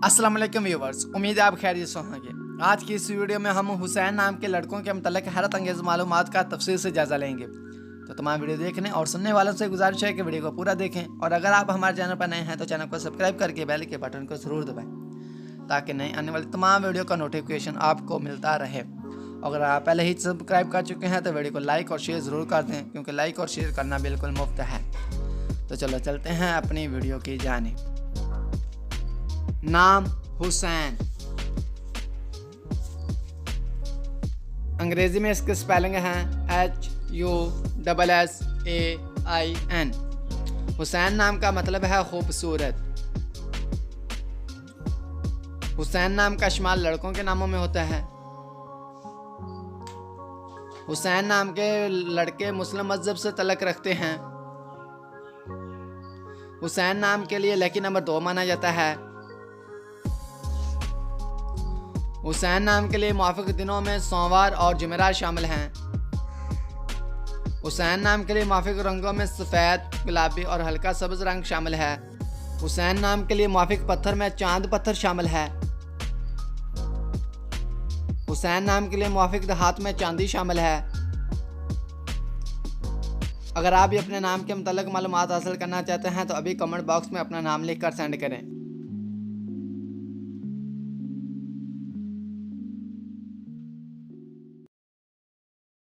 अस्सलाम वालेकुम व्यूवर्स, उम्मीद है आप खैरियत से होंगे। आज की इस वीडियो में हम हुसैन नाम के लड़कों के मतलब हैरत अंगेज़ मालूमात का तफसील से जायजा लेंगे। तो तमाम वीडियो देखने और सुनने वालों से गुजारिश है कि वीडियो को पूरा देखें और अगर आप हमारे चैनल पर नए हैं तो चैनल को सब्सक्राइब करके बेल के बटन को ज़रूर दबाएं ताकि नई आने वाली तमाम वीडियो का नोटिफिकेशन आपको मिलता रहे। अगर आप पहले ही सब्सक्राइब कर चुके हैं तो वीडियो को लाइक और शेयर ज़रूर कर दें, क्योंकि लाइक और शेयर करना बिल्कुल मुफ्त है। तो चलो चलते हैं अपनी वीडियो की जानिब। नाम हुसैन, अंग्रेजी में इसकी स्पेलिंग है HUSSAIN। हुसैन नाम का मतलब है खूबसूरत। हुसैन नाम का शुमार लड़कों के नामों में होता है। हुसैन नाम के लड़के मुस्लिम मजहब से तल्लुक़ रखते हैं। हुसैन नाम के लिए लकी नंबर 2 माना जाता है। हुसैन नाम के लिए मुआफ़िक दिनों में सोमवार और जुमेरात शामिल हैं। हुसैन नाम के लिए मुआफ़िक रंगों में सफ़ेद, गुलाबी और हल्का सब्ज़ रंग शामिल है। हुसैन नाम के लिए मुआफ़िक पत्थर में चांद पत्थर शामिल है। हुसैन नाम के लिए मुआफ़िक हाथ में चांदी शामिल है। अगर आप भी अपने नाम के मुताल्लिक़ मालूमात हासिल करना चाहते हैं तो अभी कमेंट बॉक्स में अपना नाम लिख कर सेंड करें।